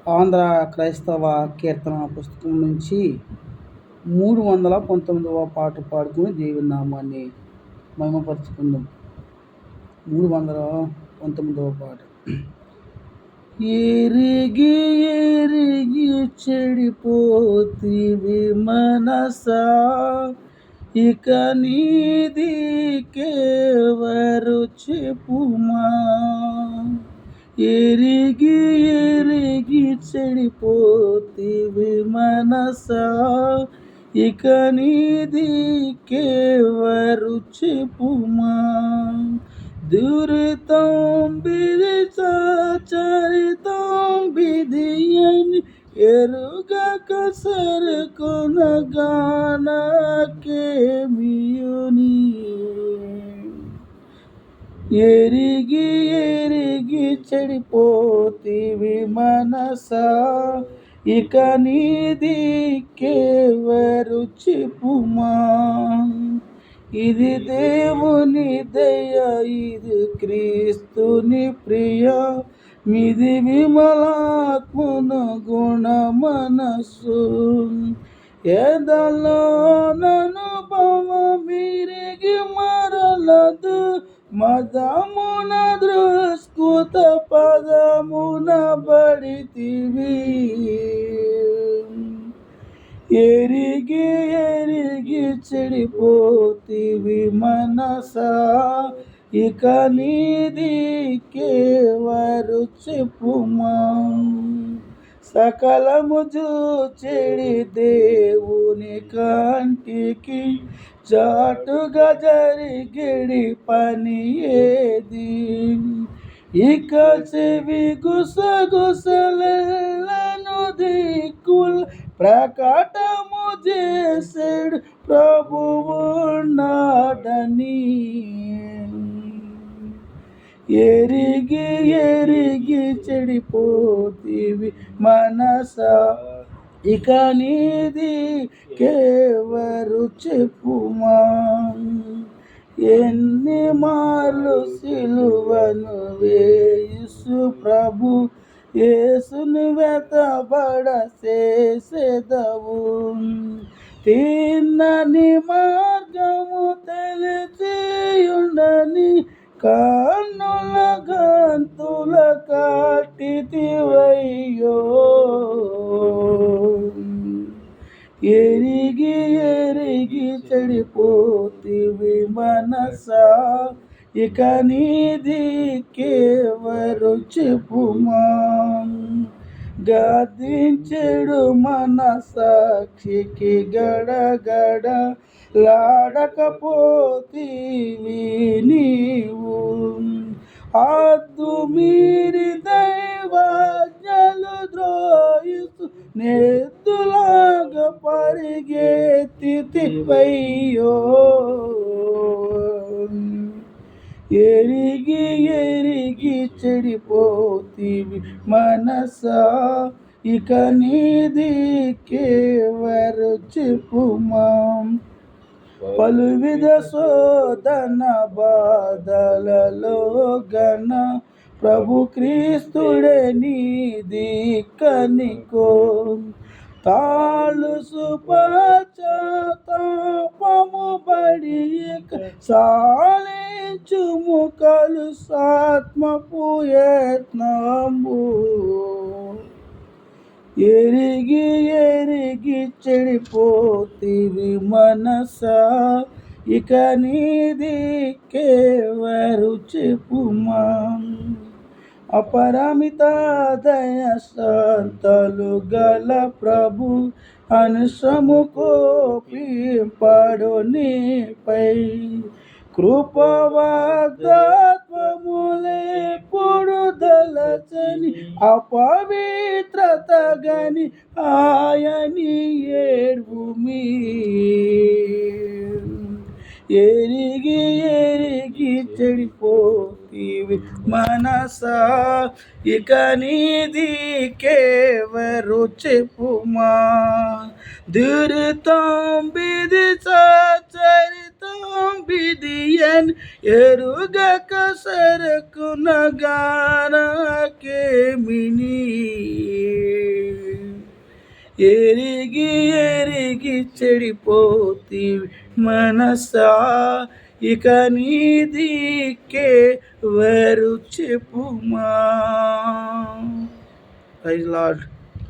ఆంధ్ర క్రైస్తవ కీర్తన పుస్తకం నుంచి 319వ పాట పాడుకుని దేవుని నామాన్ని మహిమపరుచుకుందాం. 319వ పాట. ఎరిగి ఎరిగి చెడిపోతివి మనసా, ఇక నీదికెవరు చెప్పుమా. ఎరిగి ఎరిగి చెడిపోతివి మనసా, ఇక నీదికెవరు చెప్పుమా. దురితం బిది చరితం బిదియని ఎరుగక సరుకునగానకేమియుని. ఎరిగి ఎరిగి చెడిపోతివి మనసా, ఇక నీదికెవరు చెప్పుమా. ఇది దేవుని దయ, ఇది క్రీస్తుని ప్రియ, మిది విమలాత్మను గుణ మనసు. ఎదలోననుభవమిరిగి మరలదు, మదమున దృష్కృత పదమున బడితివి. ఎరిగి ఎరిగి చెడిపోతివి మనసా, ఇక నీదికెవరు చెప్పుమా. సకలము చూచెడి దేవుని కంటికి చాటుగా జరిగెడి పని ఏది. ఇక చెవి గుసగుసలను దిక్కుల ప్రకటము చేసేడు ప్రభువున్నాడని. ఎరిగి ఎరిగి చెడిపోతివి మనసా, ఇక నీదికెవరు చెప్పుమా. ఎన్ని మార్లు సిలువను వేసు ప్రభు యేసును వెతబడ చేసెదవు. తిన్నని మార్గము తెలిసియుండని కన్నుల గంతుల కట్టితివయ్యో. ఎరిగి ఎరిగి చెడిపోతివి మనసా, ఇక నీదికెవరు చెప్పుమా. గద్దించెడు మన సాక్షికి గడగడ లాడకపోతివి నీవు. హద్దు మీరి దైవాజ్ఞలు ద్రోహిస్తూ నెద్దులాగా పరిగెత్తితివయ్యో. ఎరిగి ఎరిగి చెడిపోతివి మనసా, ఇక నీదికెవరు చెప్పుమా. పలువిధ శోధన బాధలలో గన ప్రభు క్రీస్తుడే నీదికనికో. తాళు సుపచాతాపము బడి సాలించుము కలుసాత్మపు యత్నము. ఎరిగి ఎరిగి చెడిపోతివి మనసా, ఇక నీదికెవరు చెప్పుమా. అపరిమిత దయ సంతలు గల ప్రభు అనుసము కోపింపడు నీపై. కృపవాగ్దాత్వములెప్పుడు దలచని అపవిత్రత గని ఆయని ఏడ్వుమి. ఎరిగి ఎరిగి చెడిపోతివి మనసా, ఇక నీదికెవరు చెప్పుమా. దురితం బిది చరితం బిదియన్ ఎరుగక సరుకునగానకేమిని. ఎరిగి ఎరిగి చెడిపోతీవి మనసా, ఇక నీదికే వరు చెప్పుమా. Praise lord.